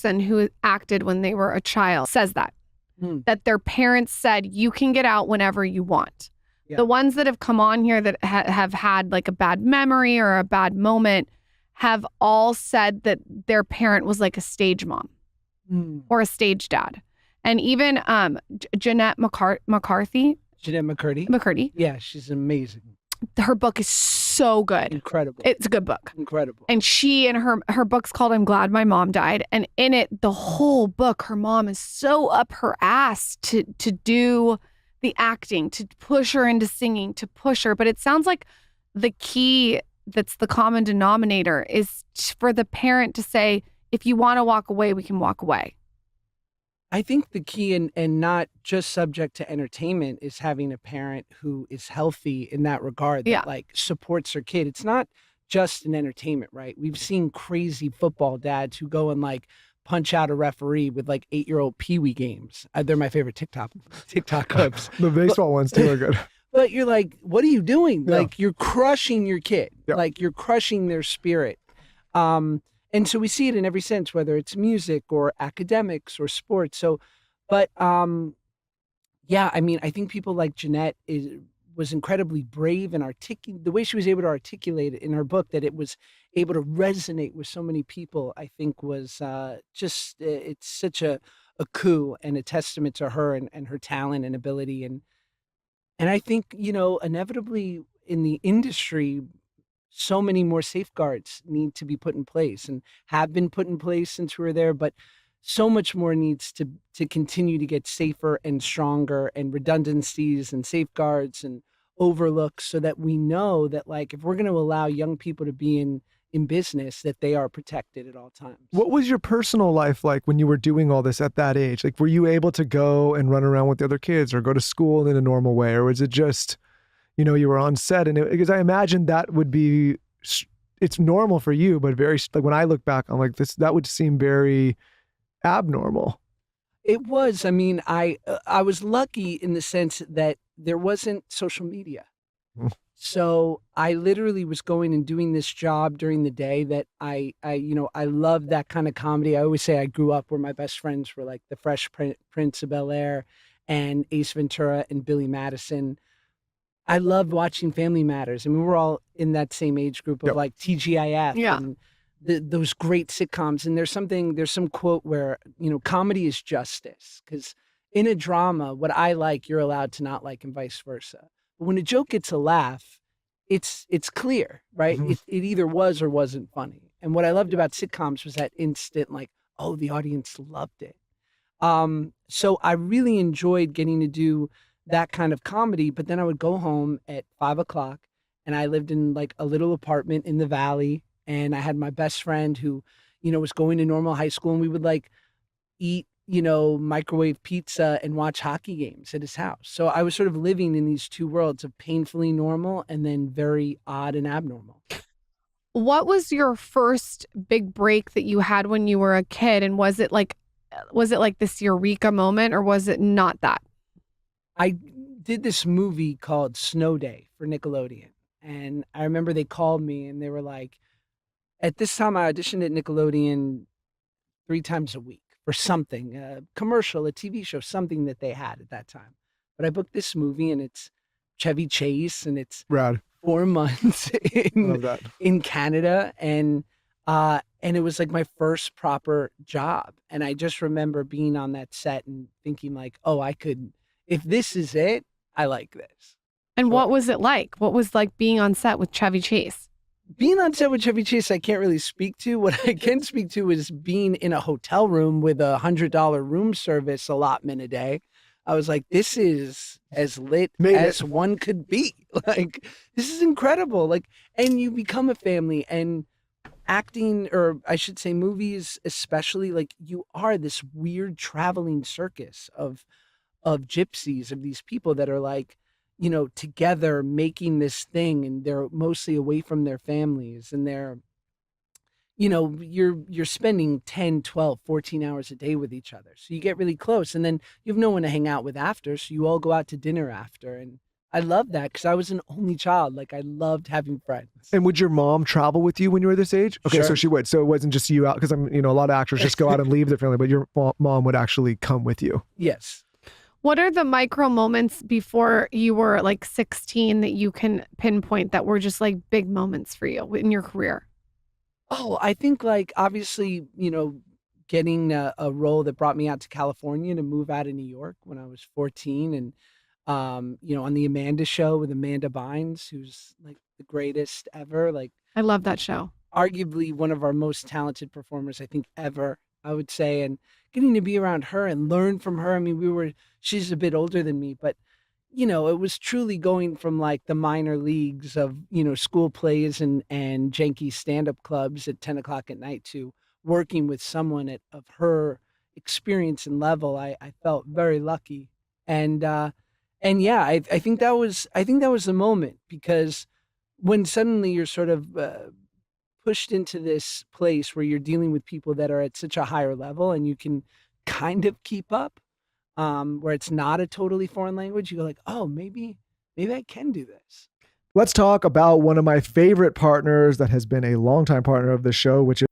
person who acted when they were a child says that their parents said, you can get out whenever you want. Yeah. The ones that have come on here that have had like a bad memory or a bad moment have all said that their parent was like a stage mom or a stage dad. And even Jeanette McCarthy. Jeanette McCurdy. McCurdy. Yeah, she's amazing. Her book is so good. Incredible. It's a good book. Incredible. And she and her book's called I'm Glad My Mom Died. And in it, the whole book, her mom is so up her ass to do the acting, to push her into singing, to push her. But it sounds like the key that's the common denominator is for the parent to say, if you want to walk away, we can walk away. I think the key and not just subject to entertainment is having a parent who is healthy in that regard, that like supports their kid. It's not just an entertainment, right? We've seen crazy football dads who go and like punch out a referee with like 8-year-old peewee games. They're my favorite TikTok clips. The baseball ones too are good. But you're like, what are you doing? Yeah. Like you're crushing your kid. Yeah. Like you're crushing their spirit. And so we see it in every sense, whether it's music or academics or sports. So, but yeah, I mean, I think people like Jeanette was incredibly brave and the way she was able to articulate it in her book, that it was able to resonate with so many people, I think was it's such a coup and a testament to her and her talent and ability. And I think, inevitably in the industry, so many more safeguards need to be put in place and have been put in place since we were there, but so much more needs to continue to get safer and stronger, and redundancies and safeguards and overlooks, so that we know that like if we're going to allow young people to be in business, that they are protected at all times. What was your personal life like when you were doing all this at that age? Like, were you able to go and run around with the other kids or go to school in a normal way, or was it just, you were on set? And because I imagine that would be, it's normal for you, but very, like when I look back, I'm like, that would seem very abnormal. It was. I mean, I was lucky in the sense that there wasn't social media. So I literally was going and doing this job during the day that I love that kind of comedy. I always say I grew up where my best friends were like the Fresh Prince of Bel-Air and Ace Ventura and Billy Madison. I loved watching Family Matters. I mean, we're all in that same age group of like TGIF and those great sitcoms. And there's some quote where, comedy is justice. Because in a drama, what I like, you're allowed to not like, and vice versa. But when a joke gets a laugh, it's clear, right? Mm-hmm. It either was or wasn't funny. And what I loved about sitcoms was that instant, like, oh, the audience loved it. So I really enjoyed getting to do that kind of comedy, but then I would go home at 5:00 and I lived in like a little apartment in the valley, and I had my best friend who, was going to normal high school, and we would like eat, microwave pizza and watch hockey games at his house. So I was sort of living in these two worlds of painfully normal and then very odd and abnormal. What was your first big break that you had when you were a kid? And was it like this eureka moment, or was it not that? I did this movie called Snow Day for Nickelodeon. And I remember they called me and they were like, at this time I auditioned at Nickelodeon 3 times a week for something, a commercial, a TV show, something that they had at that time. But I booked this movie and it's Chevy Chase and it's Rad. 4 months in Canada. And it was like my first proper job. And I just remember being on that set and thinking like, oh, if this is it, I like this. And so, what was it like? What was like being on set with Chevy Chase? Being on set with Chevy Chase, I can't really speak to. What I can speak to is being in a hotel room with $100 room service allotment a day. I was like, this is as lit as one could be. Like, this is incredible. Like, and you become a family, and acting, or I should say movies especially, like you are this weird traveling circus of gypsies, of these people that are like, together making this thing, and they're mostly away from their families, and they're, you're spending 10, 12, 14 hours a day with each other. So you get really close, and then you have no one to hang out with after. So you all go out to dinner after. And I loved that because I was an only child. Like I loved having friends. And would your mom travel with you when you were this age? Okay, Sure. so she would. So it wasn't just you out, because I'm, a lot of actors just go out and leave their family, but your mom would actually come with you. Yes. What are the micro moments before you were like 16 that you can pinpoint that were just like big moments for you in your career? Oh, I think like obviously, getting a role that brought me out to California to move out of New York when I was 14 and on the Amanda Show with Amanda Bynes, who's like the greatest ever, like I love that show. arguably one of our most talented performers, I think, ever, I would say. And getting to be around her and learn from her. I mean, she's a bit older than me, but it was truly going from like the minor leagues of, school plays and janky stand-up clubs at 10 o'clock at night to working with someone of her experience and level. I felt very lucky. And yeah, I think that was the moment, because when suddenly you're sort of pushed into this place where you're dealing with people that are at such a higher level and you can kind of keep up, where it's not a totally foreign language, you go like, oh, maybe I can do this. Let's talk about one of my favorite partners that has been a longtime partner of the show, which is